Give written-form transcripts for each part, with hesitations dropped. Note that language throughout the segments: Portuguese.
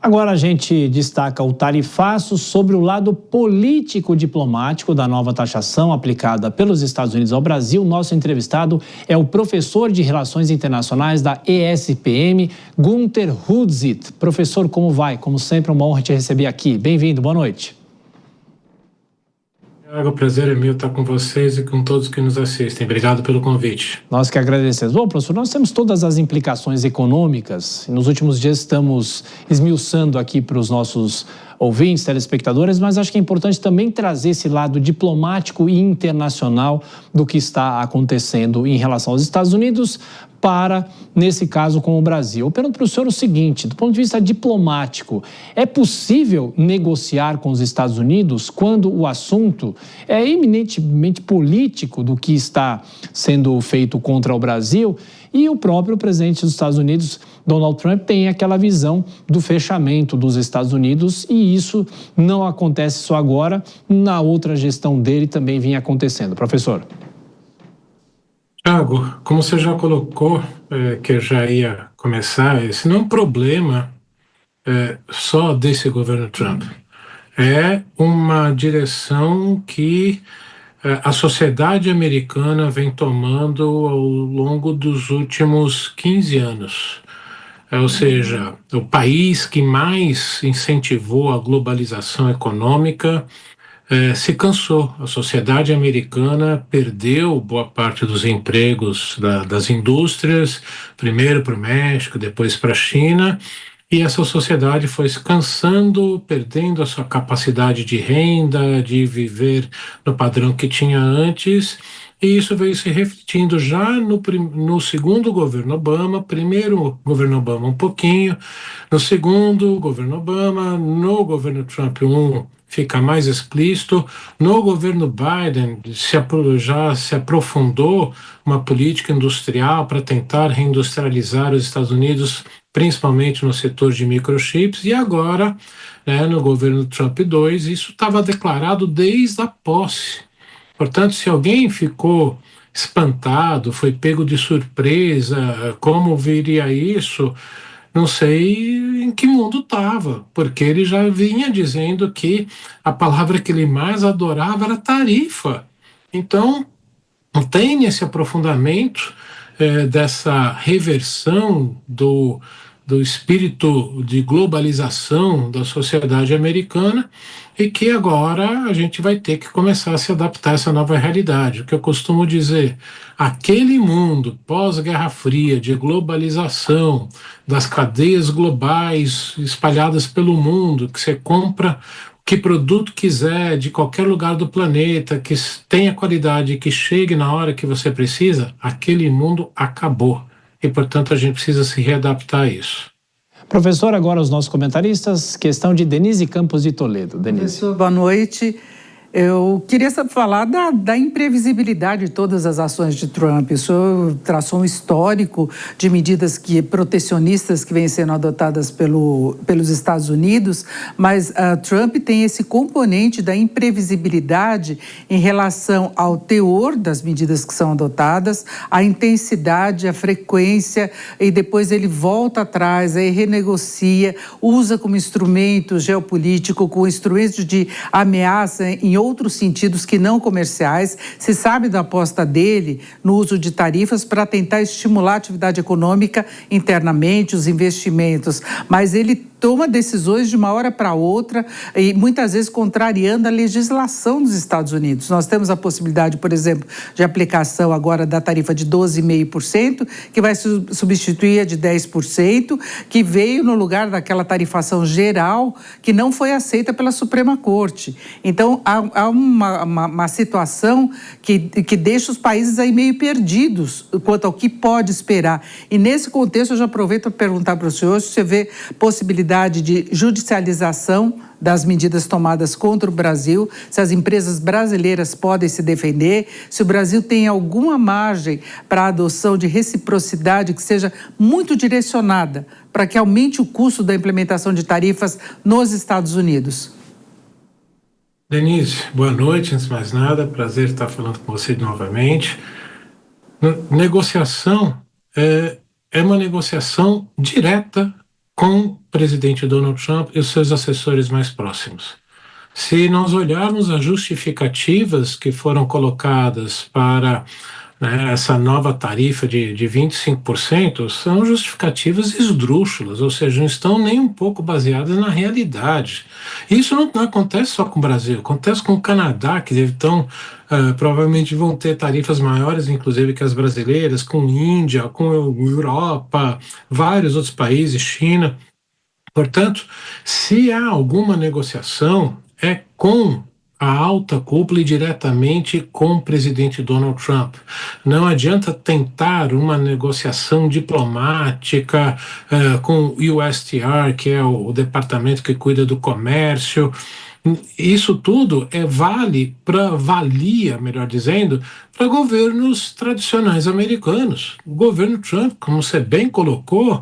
Agora a gente destaca o tarifaço sobre o lado político-diplomático da nova taxação aplicada pelos Estados Unidos ao Brasil. Nosso entrevistado é o professor de Relações Internacionais da ESPM, Gunther Hudzit. Professor, como vai? Como sempre, uma honra te receber aqui. Bem-vindo, boa noite. O prazer é meu estar com vocês e com todos que nos assistem. Obrigado pelo convite. Nós que agradecemos. Bom, professor, nós temos todas as implicações econômicas. Nos últimos dias estamos esmiuçando aqui para os nossos ouvintes, telespectadores, mas acho que é importante também trazer esse lado diplomático e internacional do que está acontecendo em relação aos Estados Unidos para, nesse caso, com o Brasil. Eu pergunto para o senhor o seguinte, do ponto de vista diplomático, é possível negociar com os Estados Unidos quando o assunto é eminentemente político do que está sendo feito contra o Brasil? E o próprio presidente dos Estados Unidos, Donald Trump, tem aquela visão do fechamento dos Estados Unidos e isso não acontece só agora, na outra gestão dele também vinha acontecendo. Professor. Thiago, como você já colocou, que eu já ia começar, esse não é um problema só desse governo Trump. É uma direção que a sociedade americana vem tomando ao longo dos últimos 15 anos. Ou seja, o país que mais incentivou a globalização econômica se cansou. A sociedade americana perdeu boa parte dos empregos das indústrias, primeiro para o México, depois para a China, e essa sociedade foi se cansando, perdendo a sua capacidade de renda, de viver no padrão que tinha antes, e isso veio se refletindo já no segundo governo Obama, primeiro governo Obama um pouquinho, no segundo governo Obama, no governo Trump fica mais explícito. No governo Biden já se aprofundou uma política industrial para tentar reindustrializar os Estados Unidos, principalmente no setor de microchips, e agora, no governo Trump 2, isso estava declarado desde a posse. Portanto, se alguém ficou espantado, foi pego de surpresa, como viria isso, não sei em que mundo estava, porque ele já vinha dizendo que a palavra que ele mais adorava era tarifa. Então, não tem esse aprofundamento dessa reversão do espírito de globalização da sociedade americana e que agora a gente vai ter que começar a se adaptar a essa nova realidade. O que eu costumo dizer, aquele mundo pós-Guerra Fria de globalização, das cadeias globais espalhadas pelo mundo, que você compra que produto quiser, de qualquer lugar do planeta, que tenha qualidade, que chegue na hora que você precisa, aquele mundo acabou. E, portanto, a gente precisa se readaptar a isso. Professor, agora os nossos comentaristas, questão de Denise Campos de Toledo. Denise. Professor, boa noite. Eu queria falar da imprevisibilidade de todas as ações de Trump. O senhor traçou um histórico de medidas protecionistas que vêm sendo adotadas pelos Estados Unidos, mas Trump tem esse componente da imprevisibilidade em relação ao teor das medidas que são adotadas, a intensidade, a frequência, e depois ele volta atrás, aí renegocia, usa como instrumento geopolítico, como instrumento de ameaça em outros sentidos que não comerciais. Se sabe da aposta dele no uso de tarifas para tentar estimular a atividade econômica internamente, os investimentos, mas ele toma decisões de uma hora para outra e muitas vezes contrariando a legislação dos Estados Unidos. Nós temos a possibilidade, por exemplo, de aplicação agora da tarifa de 12,5%, que vai substituir a de 10%, que veio no lugar daquela tarifação geral que não foi aceita pela Suprema Corte. Então, há uma situação que deixa os países aí meio perdidos quanto ao que pode esperar. E nesse contexto, eu já aproveito para perguntar para o senhor se você vê possibilidade de judicialização das medidas tomadas contra o Brasil, se as empresas brasileiras podem se defender, se o Brasil tem alguma margem para a adoção de reciprocidade que seja muito direcionada para que aumente o custo da implementação de tarifas nos Estados Unidos. Denise, boa noite, antes de mais nada, prazer estar falando com você novamente. Negociação é uma negociação direta com o presidente Donald Trump e os seus assessores mais próximos. Se nós olharmos as justificativas que foram colocadas para, né, essa nova tarifa de 25%, são justificativas esdrúxulas, ou seja, não estão nem um pouco baseadas na realidade. Isso não acontece só com o Brasil, acontece com o Canadá, que provavelmente vão ter tarifas maiores, inclusive, que as brasileiras, com Índia, com Europa, vários outros países, China. Portanto, se há alguma negociação, é com a alta cúpula e diretamente com o presidente Donald Trump. Não adianta tentar uma negociação diplomática com o USTR, que é o departamento que cuida do comércio. Isso tudo valia, melhor dizendo, para governos tradicionais americanos. O governo Trump, como você bem colocou,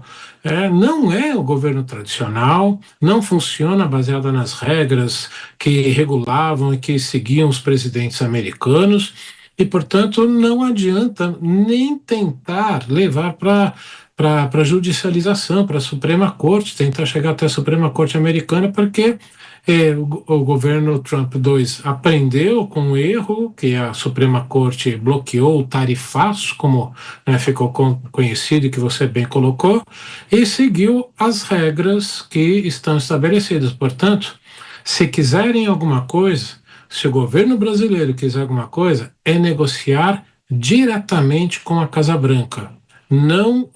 não é o governo tradicional, não funciona baseado nas regras que regulavam e que seguiam os presidentes americanos, e, portanto, não adianta nem tentar levar para a judicialização, para a Suprema Corte, tentar chegar até a Suprema Corte americana, porque o governo Trump 2 aprendeu com o erro que a Suprema Corte bloqueou o tarifaço, como, né, ficou conhecido e que você bem colocou, e seguiu as regras que estão estabelecidas. Portanto, se quiserem alguma coisa, se o governo brasileiro quiser alguma coisa, é negociar diretamente com a Casa Branca, não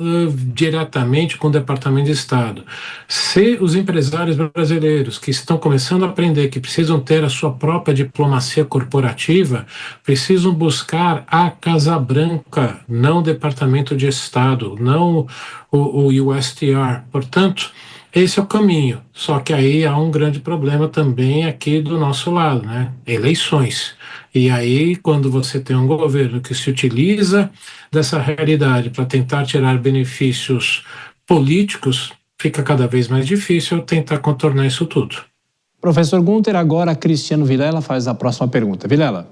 diretamente com o Departamento de Estado. Se os empresários brasileiros que estão começando a aprender que precisam ter a sua própria diplomacia corporativa, precisam buscar a Casa Branca, não o Departamento de Estado, não o USTR. Portanto, esse é o caminho. Só que aí há um grande problema também aqui do nosso lado, né? Eleições. E aí, quando você tem um governo que se utiliza dessa realidade para tentar tirar benefícios políticos, fica cada vez mais difícil tentar contornar isso tudo. Professor Gunter, agora Cristiano Vilela faz a próxima pergunta. Vilela.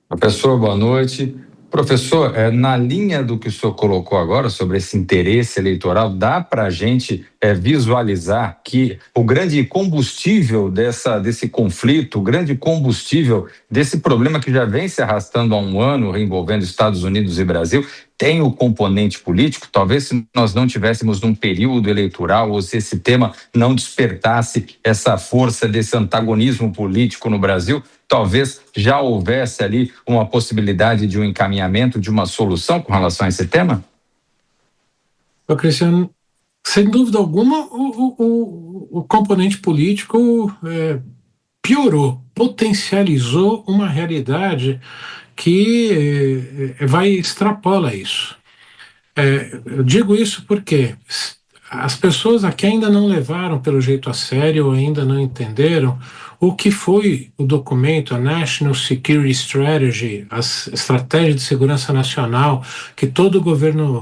Professor, boa noite. Professor, na linha do que o senhor colocou agora sobre esse interesse eleitoral, dá para a gente visualizar que o grande combustível desse conflito, o grande combustível desse problema que já vem se arrastando há um ano, envolvendo Estados Unidos e Brasil, tem o componente político? Talvez se nós não tivéssemos num período eleitoral ou se esse tema não despertasse essa força desse antagonismo político no Brasil, talvez já houvesse ali uma possibilidade de um encaminhamento, de uma solução com relação a esse tema? Cristiano, sem dúvida alguma, o componente político piorou, potencializou uma realidade que extrapola isso. Eu digo isso porque as pessoas aqui ainda não levaram pelo jeito a sério, ou ainda não entenderam o que foi o documento, a National Security Strategy, a Estratégia de Segurança Nacional, que todo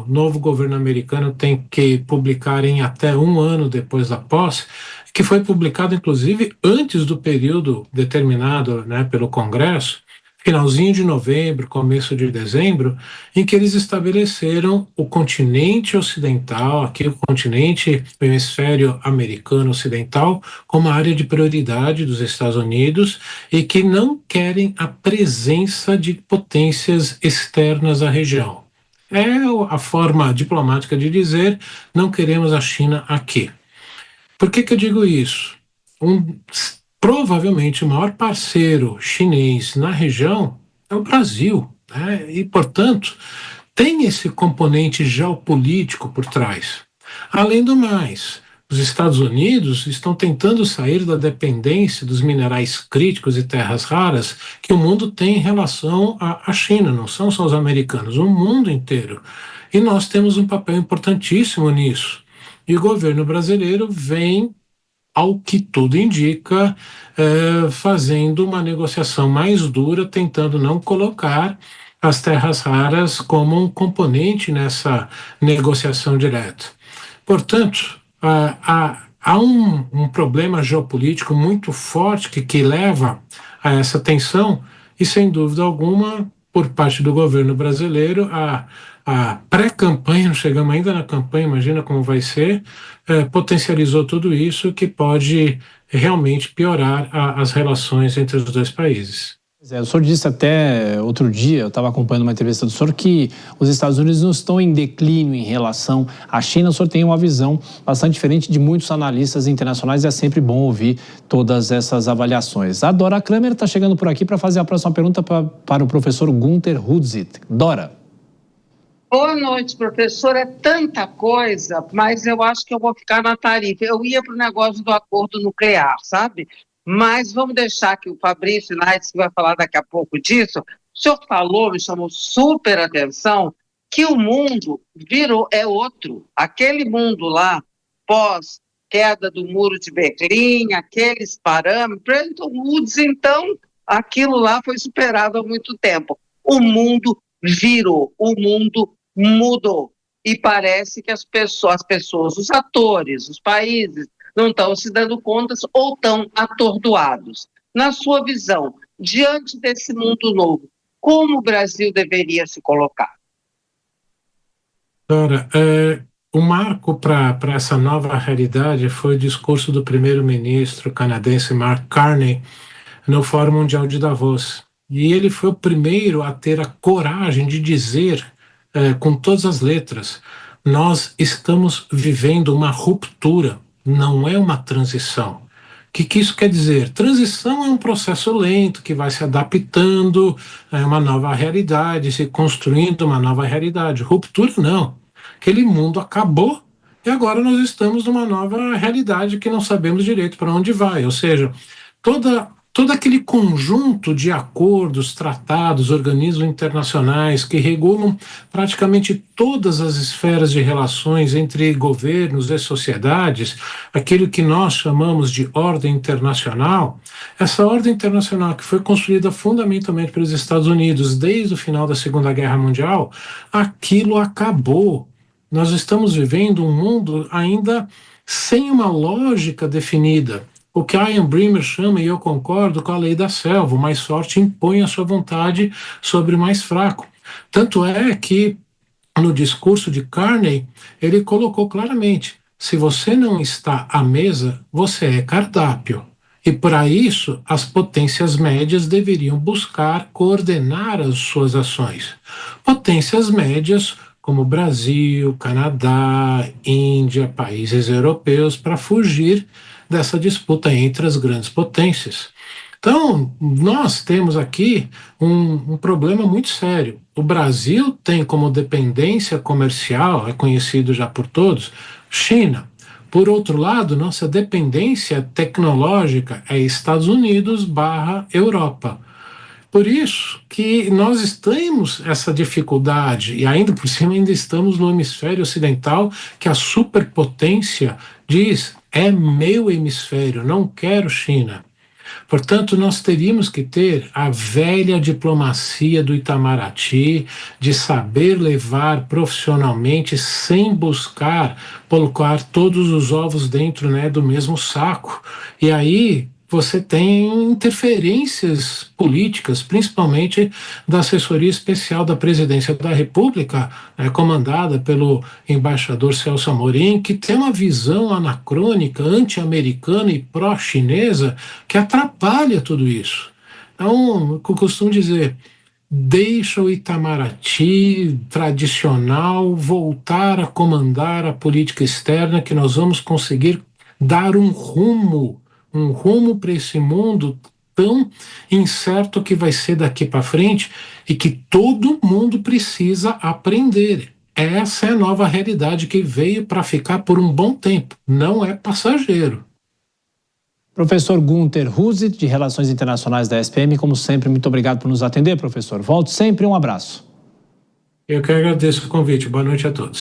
novo governo americano tem que publicar em até um ano depois da posse, que foi publicado, inclusive, antes do período determinado, né, pelo Congresso, finalzinho de novembro, começo de dezembro, em que eles estabeleceram o continente ocidental, aqui o continente, o hemisfério americano ocidental, como área de prioridade dos Estados Unidos e que não querem a presença de potências externas à região. É a forma diplomática de dizer, não queremos a China aqui. Por que eu digo isso? Provavelmente o maior parceiro chinês na região é o Brasil, né? E, portanto, tem esse componente geopolítico por trás. Além do mais, os Estados Unidos estão tentando sair da dependência dos minerais críticos e terras raras que o mundo tem em relação à China, não são só os americanos, o mundo inteiro. E nós temos um papel importantíssimo nisso. E o governo brasileiro vem, ao que tudo indica, fazendo uma negociação mais dura, tentando não colocar as terras raras como um componente nessa negociação direta. Portanto, há um problema geopolítico muito forte que leva a essa tensão e, sem dúvida alguma, por parte do governo brasileiro, a pré-campanha, não chegamos ainda na campanha, imagina como vai ser, potencializou tudo isso que pode realmente piorar as relações entre os dois países. O senhor disse até outro dia, eu estava acompanhando uma entrevista do senhor, que os Estados Unidos não estão em declínio em relação à China. O senhor tem uma visão bastante diferente de muitos analistas internacionais e é sempre bom ouvir todas essas avaliações. A Dora Kramer está chegando por aqui para fazer a próxima pergunta para o professor Gunther Hudzit. Dora. Boa noite, professor. É tanta coisa, mas eu acho que eu vou ficar na tarifa. Eu ia para o negócio do acordo nuclear, sabe? Mas vamos deixar que o Fabrício Naitz, que vai falar daqui a pouco disso, o senhor falou, me chamou super atenção, que o mundo é outro. Aquele mundo lá, pós queda do muro de Berlim, aqueles parâmetros, então, aquilo lá foi superado há muito tempo. O mundo virou, o mundo mudou. E parece que as pessoas, os atores, os países, não estão se dando conta ou estão atordoados. Na sua visão, diante desse mundo novo, como o Brasil deveria se colocar? Dora, o marco para essa nova realidade foi o discurso do primeiro-ministro canadense Mark Carney no Fórum Mundial de Davos. E ele foi o primeiro a ter a coragem de dizer, com todas as letras, nós estamos vivendo uma ruptura, não é uma transição. O que isso quer dizer? Transição é um processo lento que vai se adaptando a uma nova realidade, se construindo uma nova realidade. Ruptura não. Aquele mundo acabou e agora nós estamos numa nova realidade que não sabemos direito para onde vai. Ou seja, todo aquele conjunto de acordos, tratados, organismos internacionais que regulam praticamente todas as esferas de relações entre governos e sociedades, aquilo que nós chamamos de ordem internacional, essa ordem internacional que foi construída fundamentalmente pelos Estados Unidos desde o final da Segunda Guerra Mundial, aquilo acabou. Nós estamos vivendo um mundo ainda sem uma lógica definida. O que Ian Bremmer chama, e eu concordo, com a lei da selva: o mais forte impõe a sua vontade sobre o mais fraco. Tanto é que, no discurso de Carney, ele colocou claramente: se você não está à mesa, você é cardápio. E para isso, as potências médias deveriam buscar coordenar as suas ações. Potências médias como Brasil, Canadá, Índia, países europeus, para fugir dessa disputa entre as grandes potências. Então, nós temos aqui um problema muito sério. O Brasil tem como dependência comercial, é conhecido já por todos, China. Por outro lado, nossa dependência tecnológica é Estados Unidos / Europa. Por isso que nós temos essa dificuldade, e ainda por cima ainda estamos no hemisfério ocidental, que a superpotência diz: é meu hemisfério, não quero China. Portanto, nós teríamos que ter a velha diplomacia do Itamaraty, de saber levar profissionalmente sem buscar colocar todos os ovos dentro, do mesmo saco. E aí você tem interferências políticas, principalmente da assessoria especial da Presidência da República, comandada pelo embaixador Celso Amorim, que tem uma visão anacrônica, anti-americana e pró-chinesa que atrapalha tudo isso. Então, eu costumo dizer: deixa o Itamaraty tradicional voltar a comandar a política externa, que nós vamos conseguir dar um rumo para esse mundo tão incerto que vai ser daqui para frente e que todo mundo precisa aprender. Essa é a nova realidade que veio para ficar por um bom tempo, não é passageiro. Professor Gunther Hudzit, de Relações Internacionais da SPM, como sempre, muito obrigado por nos atender, professor. Volte sempre, um abraço. Eu que agradeço o convite. Boa noite a todos.